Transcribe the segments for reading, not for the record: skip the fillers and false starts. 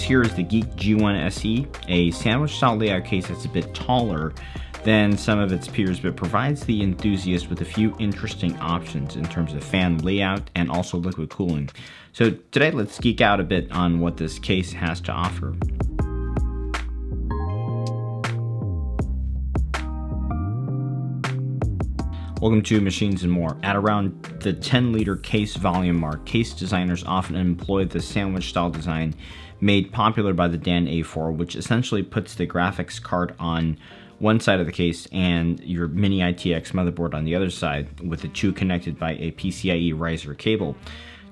This here is the Geeek G1 SE, a sandwich style layout case that's a bit taller than some of its peers, but provides the enthusiast with a few interesting options in terms of fan layout and also liquid cooling. So today let's geek out a bit on what this case has to offer. Welcome to Machines and More. At around the 10-liter case volume mark, case designers often employ the sandwich style design made popular by the Dan A4, which essentially puts the graphics card on one side of the case and your mini-itx motherboard on the other side, with the two connected by a PCIe riser cable.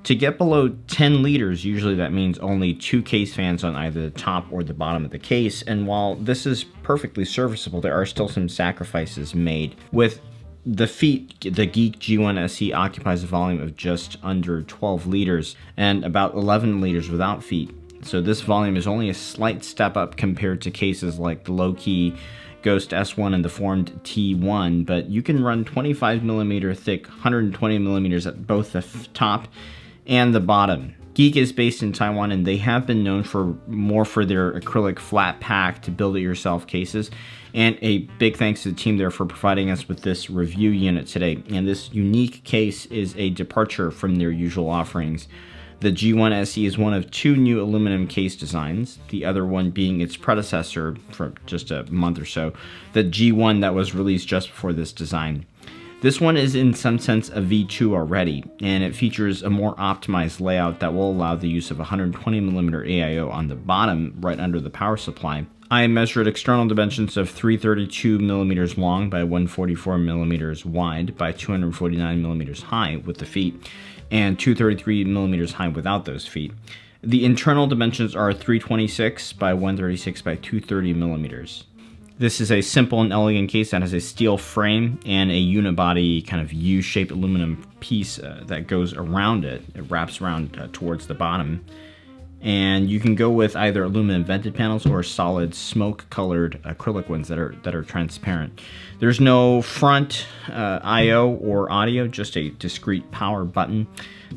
To get below 10 liters, usually that means only two case fans on either the top or the bottom of the case, and while this is perfectly serviceable, there are still some sacrifices made. With the feet, the Geeek G1 SE occupies a volume of just under 12 liters and about 11 liters without feet. So this volume is only a slight step up compared to cases like the low-key Ghost S1 and the formed T1, but you can run 25mm thick, 120mm at both the top and the bottom. Geek is based in Taiwan, and they have been known for their acrylic flat pack to build it yourself cases. And a big thanks to the team there for providing us with this review unit today. And this unique case is a departure from their usual offerings. The G1 SE is one of two new aluminum case designs, the other one being its predecessor for just a month or so, the G1 that was released just before this design. This one is in some sense a V2 already, and it features a more optimized layout that will allow the use of 120mm AIO on the bottom right under the power supply. I measured external dimensions of 332mm long by 144mm wide by 249mm high with the feet, and 233mm high without those feet. The internal dimensions are 326 by 136 by 230mm. This is a simple and elegant case that has a steel frame and a unibody kind of U-shaped aluminum piece that goes around it. It wraps around towards the bottom. And you can go with either aluminum vented panels or solid smoke-colored acrylic ones that are transparent. There's no front I/O or audio, just a discrete power button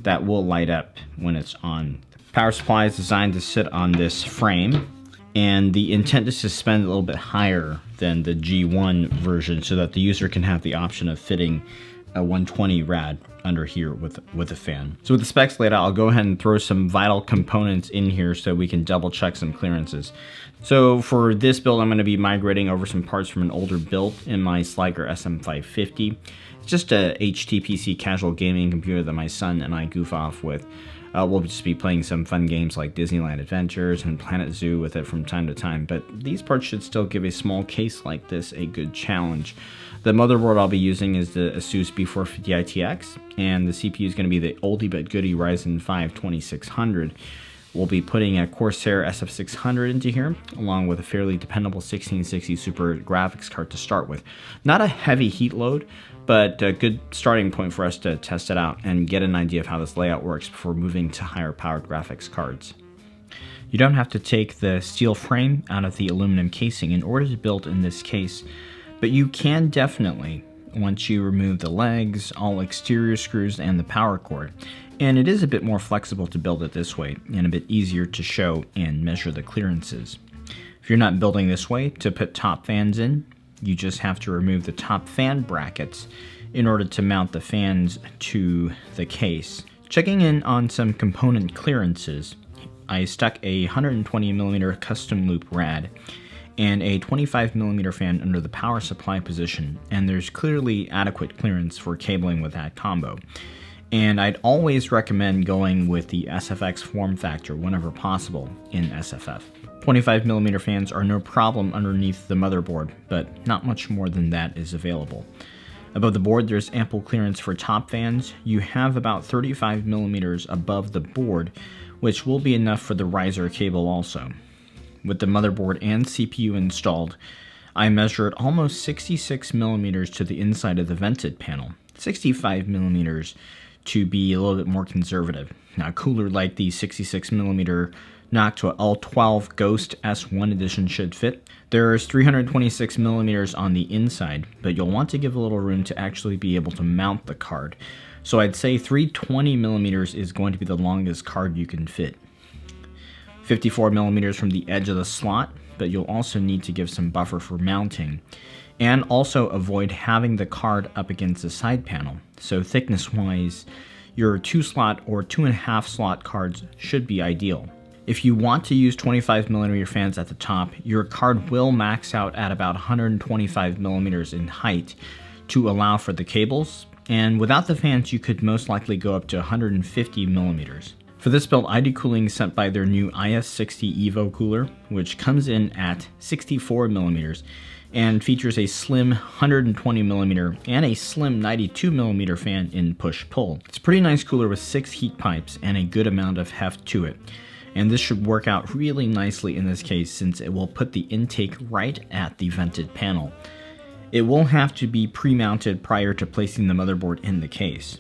that will light up when it's on. The power supply is designed to sit on this frame, and the intent is to suspend a little bit higher than the G1 version so that the user can have the option of fitting a 120 rad under here with a fan. So with the specs laid out, I'll go ahead and throw some vital components in here so we can double check some clearances. So for this build, I'm going to be migrating over some parts from an older build in my Sliker SM550. It's just a HTPC casual gaming computer that my son and I goof off with. We'll just be playing some fun games like Disneyland Adventures and Planet Zoo with it from time to time, but these parts should still give a small case like this a good challenge. The motherboard I'll be using is the Asus B450 ITX, and the CPU is going to be the oldie but goodie Ryzen 5 2600. We'll be putting a Corsair SF600 into here, along with a fairly dependable 1660 Super graphics card to start with. Not a heavy heat load, but a good starting point for us to test it out and get an idea of how this layout works before moving to higher powered graphics cards. You don't have to take the steel frame out of the aluminum casing in order to build in this case, but you can definitely once you remove the legs, all exterior screws, and the power cord. And it is a bit more flexible to build it this way and a bit easier to show and measure the clearances. If you're not building this way to put top fans in, you just have to remove the top fan brackets in order to mount the fans to the case. Checking in on some component clearances, I stuck a 120mm custom loop rad and a 25mm fan under the power supply position, and there's clearly adequate clearance for cabling with that combo. And I'd always recommend going with the SFX form factor whenever possible in SFF. 25mm fans are no problem underneath the motherboard, but not much more than that is available. Above the board, there's ample clearance for top fans. You have about 35mm above the board, which will be enough for the riser cable also. With the motherboard and CPU installed, I measured almost 66mm to the inside of the vented panel, 65mm to be a little bit more conservative. Now, cooler like the 66mm Noctua L12 Ghost S1 edition should fit. There's 326mm on the inside, but you'll want to give a little room to actually be able to mount the card. So I'd say 320mm is going to be the longest card you can fit. 54 millimeters from the edge of the slot, but you'll also need to give some buffer for mounting. And also avoid having the card up against the side panel. So thickness wise, your 2-slot or 2.5 slot cards should be ideal. If you want to use 25 millimeter fans at the top, your card will max out at about 125 millimeters in height to allow for the cables, and without the fans you could most likely go up to 150 millimeters. For this build, I do cooling sent by their new IS60 Evo cooler, which comes in at 64 millimeters and features a slim 120 millimeter and a slim 92 millimeter fan in push-pull. It's a pretty nice cooler with 6 heat pipes and a good amount of heft to it. And this should work out really nicely in this case since it will put the intake right at the vented panel. It will have to be pre-mounted prior to placing the motherboard in the case.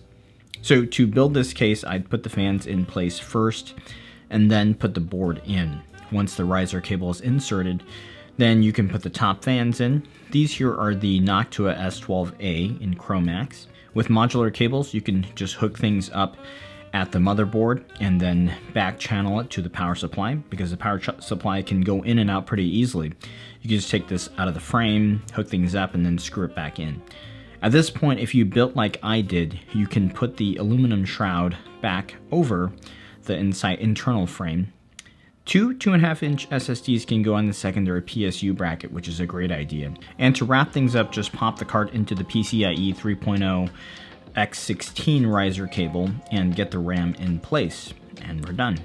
So to build this case, I'd put the fans in place first and then put the board in. Once the riser cable is inserted, then you can put the top fans in. These here are the Noctua S12A in Chromax. With modular cables, you can just hook things up at the motherboard and then back channel it to the power supply, because the power supply can go in and out pretty easily. You can just take this out of the frame, hook things up, and then screw it back in. At this point, if you built like I did, you can put the aluminum shroud back over the internal frame. 2.5-inch SSDs can go on the secondary PSU bracket, which is a great idea. And to wrap things up, just pop the card into the PCIe 3.0 X16 riser cable and get the RAM in place, and we're done.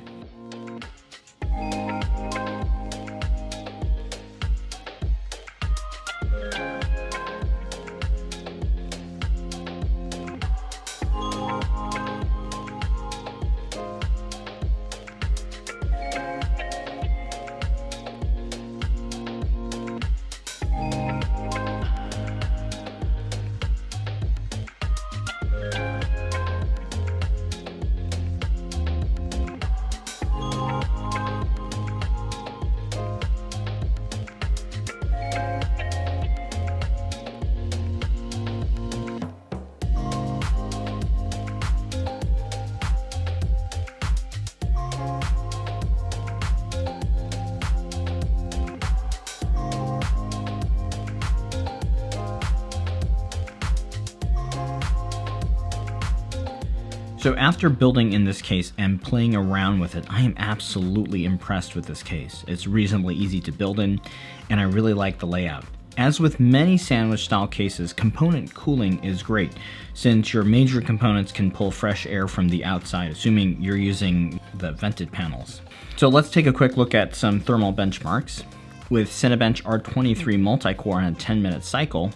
So after building in this case and playing around with it, I am absolutely impressed with this case. It's reasonably easy to build in, and I really like the layout. As with many sandwich style cases, component cooling is great, since your major components can pull fresh air from the outside, assuming you're using the vented panels. So let's take a quick look at some thermal benchmarks. With Cinebench R23 multi-core on a 10-minute cycle,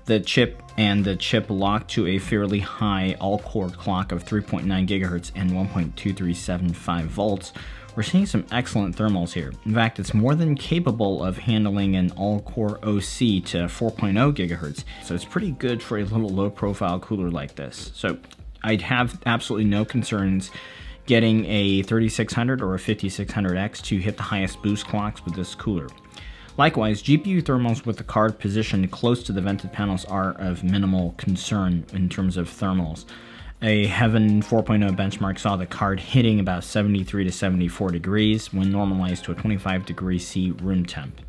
the chip locked to a fairly high all-core clock of 3.9 GHz and 1.2375 volts, we're seeing some excellent thermals here. In fact, it's more than capable of handling an all-core OC to 4.0 GHz, so it's pretty good for a little low-profile cooler like this. So I'd have absolutely no concerns getting a 3600 or a 5600X to hit the highest boost clocks with this cooler. Likewise, GPU thermals with the card positioned close to the vented panels are of minimal concern in terms of thermals. A Heaven 4.0 benchmark saw the card hitting about 73 to 74 degrees when normalized to a 25 degrees C room temp.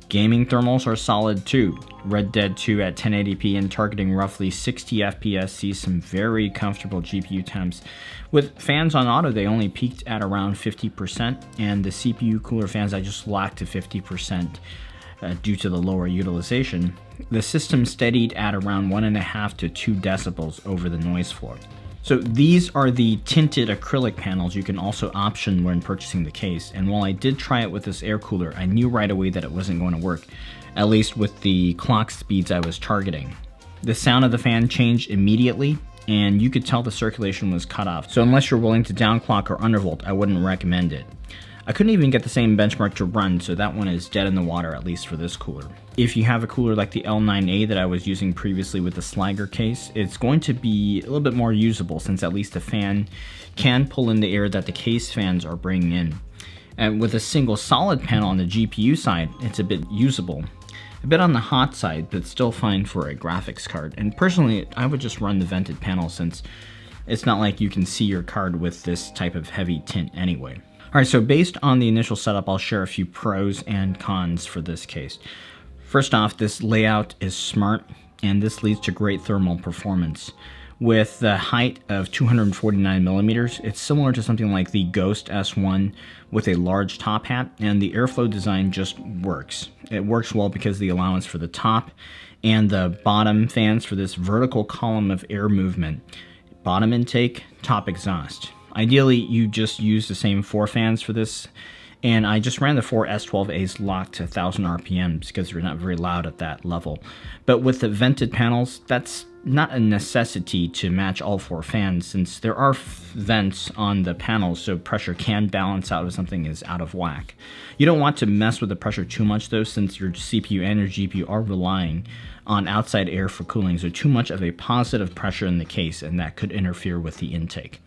Gaming thermals are solid too. Red Dead 2 at 1080p and targeting roughly 60 FPS sees some very comfortable GPU temps. With fans on auto, they only peaked at around 50%, and the CPU cooler fans I just locked to 50% due to the lower utilization. The system steadied at around 1.5 to 2 decibels over the noise floor. So these are the tinted acrylic panels you can also option when purchasing the case, and while I did try it with this air cooler, I knew right away that it wasn't going to work, at least with the clock speeds I was targeting. The sound of the fan changed immediately, and you could tell the circulation was cut off, so unless you're willing to downclock or undervolt, I wouldn't recommend it. I couldn't even get the same benchmark to run, so that one is dead in the water, at least for this cooler. If you have a cooler like the L9A that I was using previously with the Sliger case, it's going to be a little bit more usable, since at least the fan can pull in the air that the case fans are bringing in. And with a single solid panel on the GPU side, it's a bit usable. A bit on the hot side, but still fine for a graphics card. And personally, I would just run the vented panel, since it's not like you can see your card with this type of heavy tint anyway. All right, so based on the initial setup, I'll share a few pros and cons for this case. First off, this layout is smart, and this leads to great thermal performance. With the height of 249 millimeters, it's similar to something like the Ghost S1 with a large top hat, and the airflow design just works. It works well because of the allowance for the top and the bottom fans for this vertical column of air movement. Bottom intake, top exhaust. Ideally, you just use the same 4 fans for this, and I just ran the 4 S12As locked to 1000 RPMs because they're not very loud at that level. But with the vented panels, that's not a necessity to match all 4 fans, since there are vents on the panels, so pressure can balance out if something is out of whack. You don't want to mess with the pressure too much though, since your CPU and your GPU are relying on outside air for cooling, so too much of a positive pressure in the case, and that could interfere with the intake.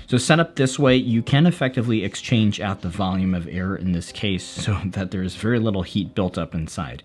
So set up this way, you can effectively exchange out the volume of air in this case so that there's very little heat built up inside.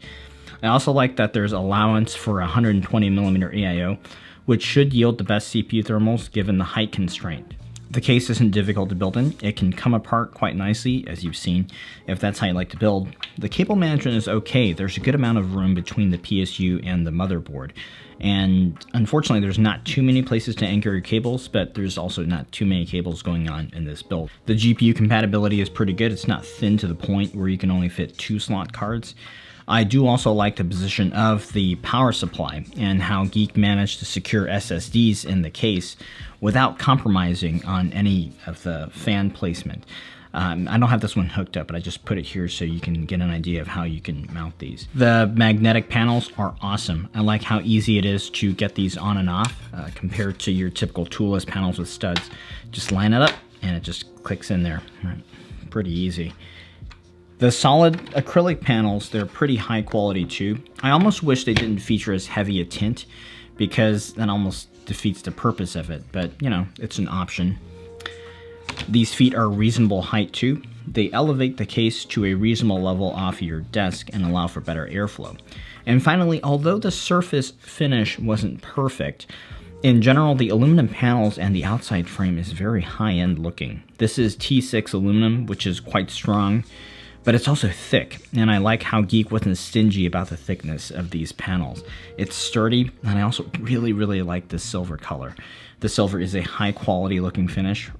I also like that there's allowance for 120mm AIO, which should yield the best CPU thermals given the height constraint. The case isn't difficult to build in. It can come apart quite nicely, as you've seen, if that's how you like to build. The cable management is okay. There's a good amount of room between the PSU and the motherboard. And unfortunately, there's not too many places to anchor your cables, but there's also not too many cables going on in this build. The GPU compatibility is pretty good. It's not thin to the point where you can only fit 2 slot cards. I do also like the position of the power supply and how Geek managed to secure SSDs in the case without compromising on any of the fan placement. I don't have this one hooked up, but I just put it here so you can get an idea of how you can mount these. The magnetic panels are awesome. I like how easy it is to get these on and off compared to your typical toolless panels with studs. Just line it up and it just clicks in there. Pretty easy. The solid acrylic panels, they're pretty high quality too. I almost wish they didn't feature as heavy a tint because that almost defeats the purpose of it, but you know, it's an option. These feet are reasonable height too. They elevate the case to a reasonable level off your desk and allow for better airflow. And finally, although the surface finish wasn't perfect, in general, the aluminum panels and the outside frame is very high-end looking. This is T6 aluminum, which is quite strong, but it's also thick, and I like how Geek wasn't stingy about the thickness of these panels. It's sturdy, and I also really like the silver color. The silver is a high quality looking finish,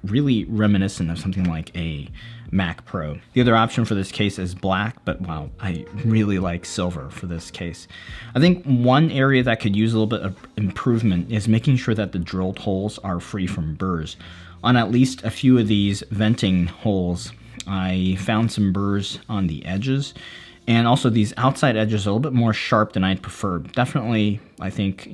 really reminiscent of something like a Mac Pro. The other option for this case is black, but wow, I really like silver for this case. I think one area that could use a little bit of improvement is making sure that the drilled holes are free from burrs. On at least a few of these venting holes, I found some burrs on the edges, and also these outside edges are a little bit more sharp than I'd prefer. Definitely, I think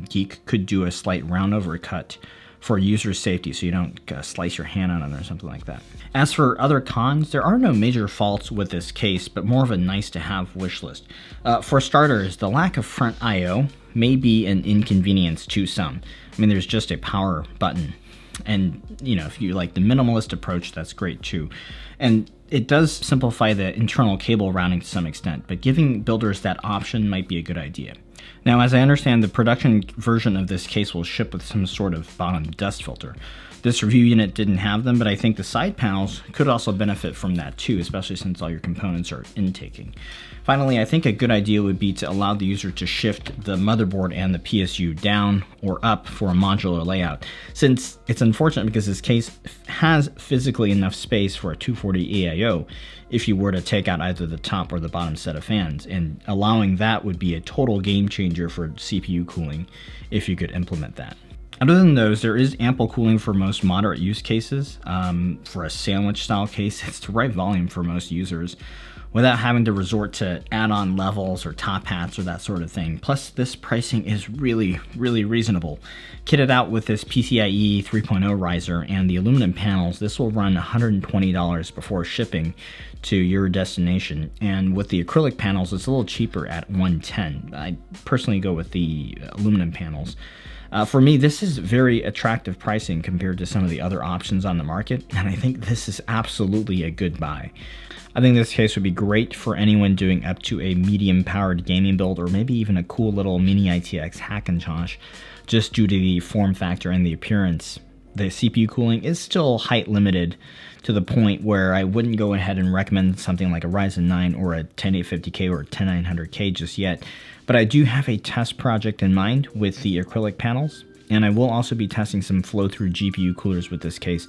Geek could do a slight round over cut for user safety so you don't slice your hand on it or something like that. As for other cons, there are no major faults with this case, but more of a nice to have wish list. For starters, the lack of front I/O may be an inconvenience to some. I mean, there's just a power button. And, you know, if you like the minimalist approach, that's great too. And it does simplify the internal cable routing to some extent, but giving builders that option might be a good idea. Now, as I understand, the production version of this case will ship with some sort of bottom dust filter. This review unit didn't have them, but I think the side panels could also benefit from that too, especially since all your components are intaking. Finally, I think a good idea would be to allow the user to shift the motherboard and the PSU down or up for a modular layout, since it's unfortunate because this case has physically enough space for a 240 AIO if you were to take out either the top or the bottom set of fans, and allowing that would be a total game changer for CPU cooling if you could implement that. Other than those, there is ample cooling for most moderate use cases. For a sandwich style case, it's the right volume for most users without having to resort to add-on levels or top hats or that sort of thing. Plus, this pricing is really reasonable. Kitted out with this PCIe 3.0 riser and the aluminum panels, this will run $120 before shipping to your destination. And with the acrylic panels, it's a little cheaper at $110. I personally go with the aluminum panels. For me, this is very attractive pricing compared to some of the other options on the market, and I think this is absolutely a good buy. I think this case would be great for anyone doing up to a medium-powered gaming build, or maybe even a cool little mini-itx Hackintosh, just due to the form factor and the appearance. the CPU cooling is still height limited to the point where I wouldn't go ahead and recommend something like a Ryzen 9 or a 10850K or a 10900K just yet. But I do have a test project in mind with the acrylic panels, and I will also be testing some flow-through GPU coolers with this case,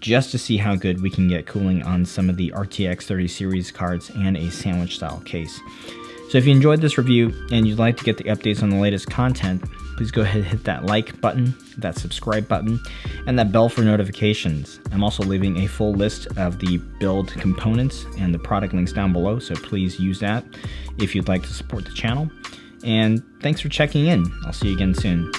just to see how good we can get cooling on some of the RTX 30 series cards and a sandwich style case. So if you enjoyed this review and you'd like to get the updates on the latest content, please go ahead and hit that like button, that subscribe button, and that bell for notifications. I'm also leaving a full list of the build components and the product links down below, so please use that if you'd like to support the channel. And thanks for checking in. I'll see you again soon.